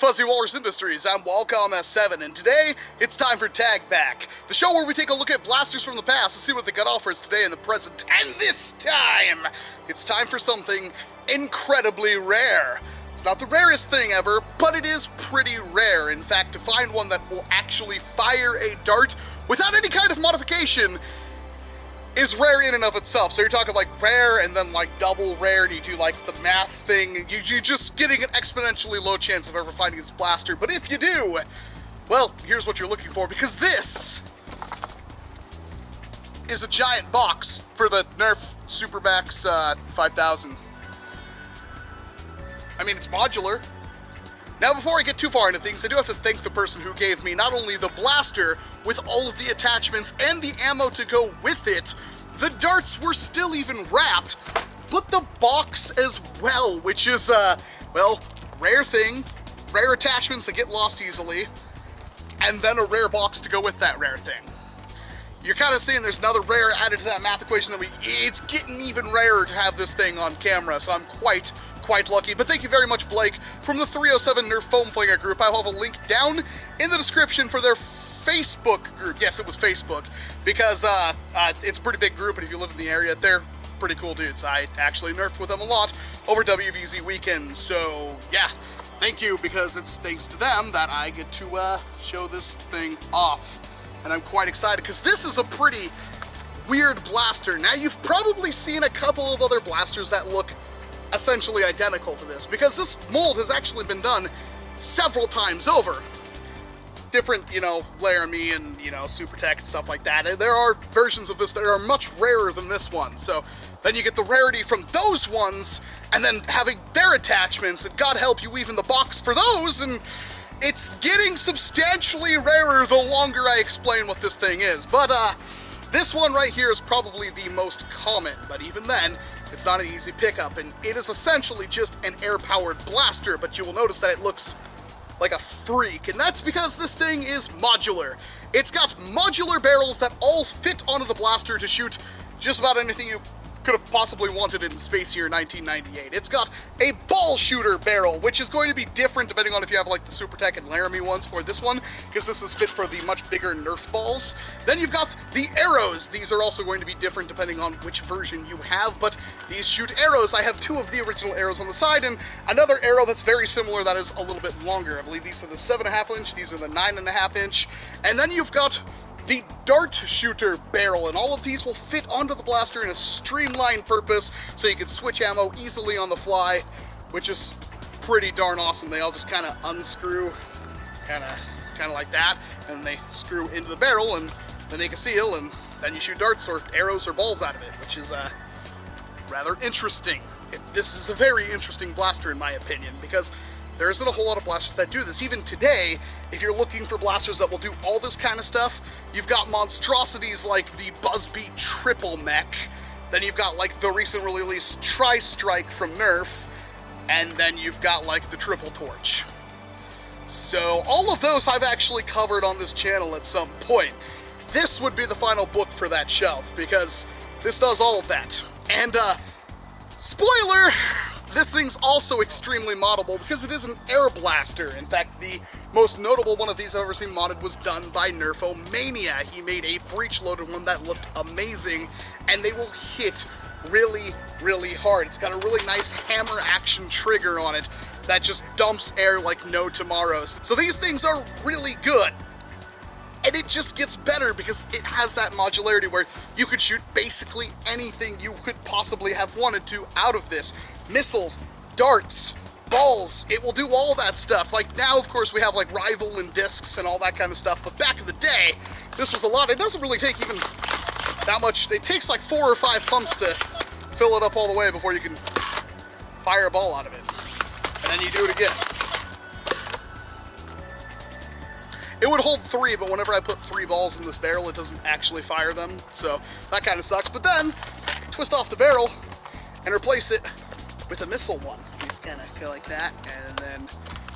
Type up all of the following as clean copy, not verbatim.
Fuzzy Walrus Industries, I'm Walcom S7, and today, it's time for Tag Back, the show where we take a look at blasters from the past to see what they got offers today in the present, and this time, it's time for something incredibly rare. It's not the rarest thing ever, but it is pretty rare. In fact, to find one that will actually fire a dart without any kind of modification is rare in and of itself. So you're talking like rare and then like double rare, and you do like the math thing, you're just getting an exponentially low chance of ever finding this blaster. But if you do, well, here's what you're looking for, because this is a giant box for the Nerf SuperMAXX 5000. I mean, it's modular. Now, before I get too far into things, I do have to thank the person who gave me not only the blaster with all of the attachments and the ammo to go with it, the darts were still even wrapped, but the box as well, which is, well, rare thing, rare attachments that get lost easily, and then a rare box to go with that rare thing. You're kind of seeing there's another rare added to that math equation that it's getting even rarer to have this thing on camera, so I'm quite lucky. But thank you very much, Blake, from the 307 Nerf Foam Flinger group. I'll have a link down in the description for their Facebook group. Yes, it was Facebook, because it's a pretty big group, and if you live in the area, they're pretty cool dudes. I actually nerfed with them a lot over WVZ weekends, so yeah, thank you, because it's thanks to them that I get to show this thing off. And I'm quite excited, because this is a pretty weird blaster. Now, you've probably seen a couple of other blasters that look essentially identical to this, because this mold has actually been done several times over. Different, you know, Laramie and, you know, SuperTech and stuff like that. And there are versions of this that are much rarer than this one. So then you get the rarity from those ones, and then having their attachments, and God help you, even the box for those, and it's getting substantially rarer the longer I explain what this thing is. But this one right here is probably the most common, but even then, it's not an easy pickup, and it is essentially just an air-powered blaster, but you will notice that it looks like a freak, and that's because this thing is modular. It's got modular barrels that all fit onto the blaster to shoot just about anything you could have possibly wanted in Space Year 1998. It's got a ball shooter barrel, which is going to be different depending on if you have like the SuperTech and Laramie ones or this one, because this is fit for the much bigger Nerf balls. Then you've got the arrows. These are also going to be different depending on which version you have, but these shoot arrows. I have two of the original arrows on the side, and another arrow that's very similar that is a little bit longer. I believe these are the 7.5 inch, these are the 9.5 inch, and then you've got the dart shooter barrel, and all of these will fit onto the blaster in a streamlined purpose, so you can switch ammo easily on the fly, which is pretty darn awesome. They all just kind of unscrew, kind of like that, and they screw into the barrel, and they make a seal, and then you shoot darts or arrows or balls out of it, which is rather interesting. This is a very interesting blaster in my opinion, because there isn't a whole lot of blasters that do this. Even today, if you're looking for blasters that will do all this kind of stuff, you've got monstrosities like the Buzzbeat Triple Mech, then you've got like the recently released Tri-Strike from Nerf, and then you've got like the Triple Torch. So all of those I've actually covered on this channel at some point. This would be the final book for that shelf, because this does all of that. And spoiler! This thing's also extremely moddable because it is an air blaster. In fact, the most notable one of these I've ever seen modded was done by Nerfomania. He made a breech-loaded one that looked amazing, and they will hit really, really hard. It's got a really nice hammer action trigger on it that just dumps air like no tomorrows. So these things are really good. And it just gets better because it has that modularity where you could shoot basically anything you could possibly have wanted to out of this. Missiles, darts, balls, it will do all that stuff. Like now, of course, we have like Rival and discs and all that kind of stuff, but back in the day, this was a lot. It doesn't really take even that much. It takes like 4 or 5 pumps to fill it up all the way before you can fire a ball out of it. And then you do it again. It would hold 3, but whenever I put 3 balls in this barrel, it doesn't actually fire them, so that kind of sucks. But then, twist off the barrel and replace it with a missile one. You just kind of go like that, and then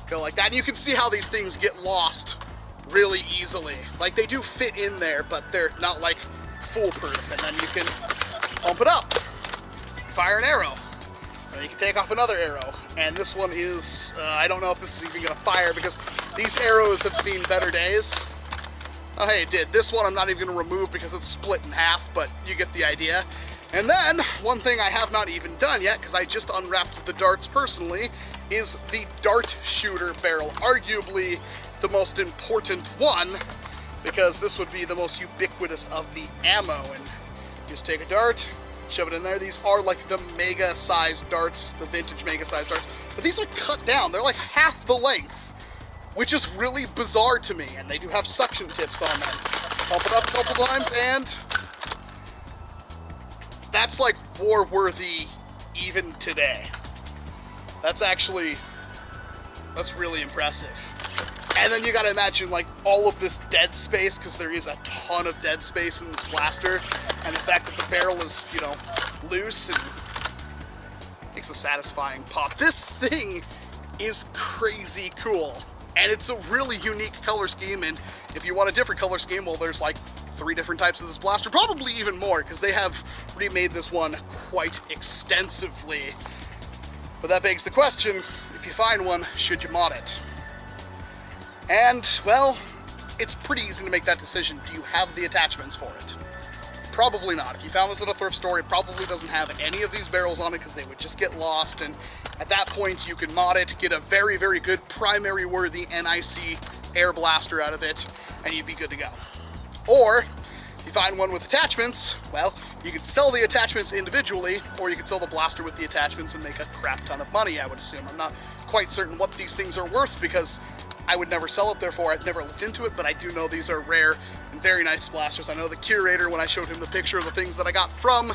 go like that. And you can see how these things get lost really easily. Like, they do fit in there, but they're not, like, foolproof. And then you can pump it up, fire an arrow, and you can take off another arrow, And this one is, I don't know if this is even going to fire because these arrows have seen better days. Oh, hey, it did. This one I'm not even going to remove because it's split in half, but you get the idea. And then, one thing I have not even done yet, because I just unwrapped the darts personally, is the dart shooter barrel. Arguably the most important one, because this would be the most ubiquitous of the ammo. And you just take a dart, shove it in there. These are like the mega-sized darts, the vintage mega-sized darts. But these are cut down. They're like half the length, which is really bizarre to me. And they do have suction tips on them. Pump it up a couple times, and that's like war-worthy even today. That's really impressive. And then you gotta imagine like all of this dead space, because there is a ton of dead space in this blaster, and the fact that the barrel is, you know, loose and makes a satisfying pop. This thing is crazy cool, and it's a really unique color scheme. And if you want a different color scheme, well, there's like 3 different types of this blaster, probably even more, because they have remade this one quite extensively. But that begs the question, if you find one, should you mod it? And, well, it's pretty easy to make that decision. Do you have the attachments for it? Probably not. If you found this at a thrift store, it probably doesn't have any of these barrels on it because they would just get lost, and at that point you can mod it, get a very, very good primary worthy NIC air blaster out of it, and you'd be good to go. Or, if you find one with attachments, well, you could sell the attachments individually, or you could sell the blaster with the attachments and make a crap ton of money, I would assume. I'm not quite certain what these things are worth because I would never sell it, therefore I've never looked into it, but I do know these are rare and very nice blasters. I know the curator, when I showed him the picture of the things that I got from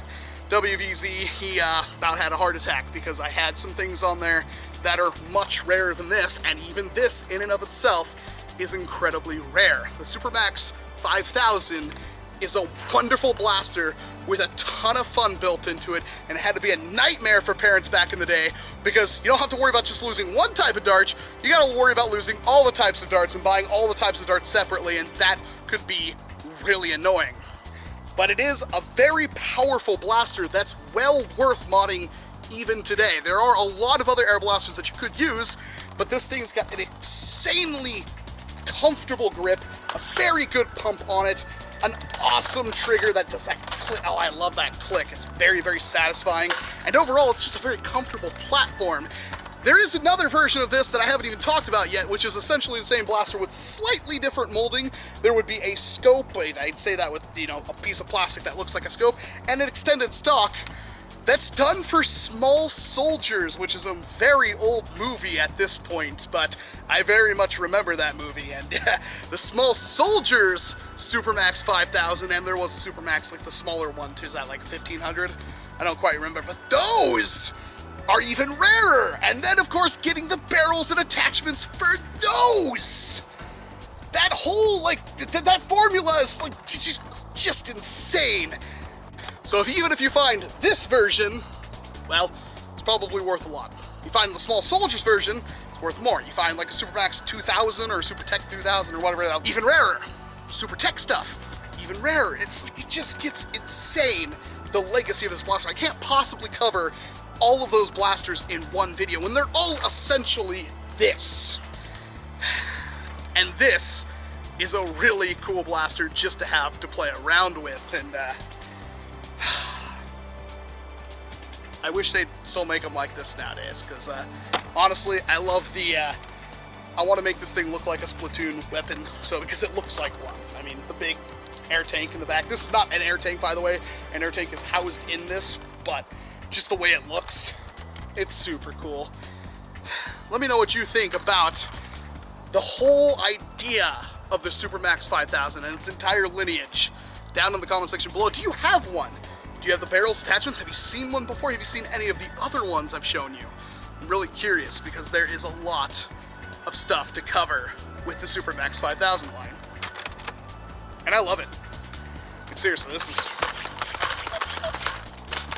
WVZ, he about had a heart attack because I had some things on there that are much rarer than this, and even this in and of itself is incredibly rare. The SuperMAXX 5000 is a wonderful blaster with a ton of fun built into it, and it had to be a nightmare for parents back in the day because you don't have to worry about just losing one type of dart, you gotta worry about losing all the types of darts and buying all the types of darts separately, and that could be really annoying. But it is a very powerful blaster that's well worth modding even today. There are a lot of other air blasters that you could use, but this thing's got an insanely comfortable grip, a very good pump on it, an awesome trigger that does that click. Oh, I love that click. It's very, very satisfying. And overall, it's just a very comfortable platform. There is another version of this that I haven't even talked about yet, which is essentially the same blaster with slightly different molding. There would be a scope, I'd say that with, you know, a piece of plastic that looks like a scope, and an extended stock that's done for Small Soldiers, which is a very old movie at this point, but I very much remember that movie. And the Small Soldiers SuperMAXX 5000, and there was a SuperMAXX, like the smaller one too, is that like 1500? I don't quite remember, but those are even rarer. And then, of course, getting the barrels and attachments for those. That whole, like, that formula is, like, just insane. So even if you find this version, well, it's probably worth a lot. You find the Small Soldiers version, it's worth more. You find like a SuperMAXX 2000 or a SuperTech 3000 or whatever, even rarer. SuperTech stuff, even rarer. It just gets insane, the legacy of this blaster. I can't possibly cover all of those blasters in one video when they're all essentially this. And this is a really cool blaster just to have to play around with, and I wish they'd still make them like this nowadays, because honestly, I love the, I want to make this thing look like a Splatoon weapon, so because it looks like one. I mean, the big air tank in the back. This is not an air tank, by the way. An air tank is housed in this, but just the way it looks, it's super cool. Let me know what you think about the whole idea of the SuperMAXX 5000 and its entire lineage down in the comment section below. Do you have one? Do you have the barrels attachments? Have you seen one before? Have you seen any of the other ones I've shown you? I'm really curious because there is a lot of stuff to cover with the SuperMAXX 5000 line. And I love it. But seriously, this is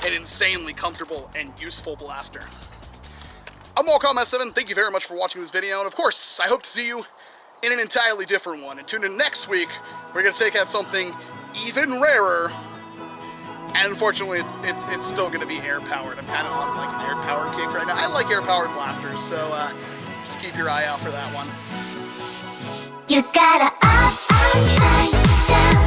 an insanely comfortable and useful blaster. I'm Walcom S7. Thank you very much for watching this video. And of course, I hope to see you in an entirely different one. And tune in next week. We're going to take out something even rarer, And unfortunately, it's still going to be air-powered. I'm kind of on like an air-powered kick right now. I like air-powered blasters, so just keep your eye out for that one. You gotta up, upside down.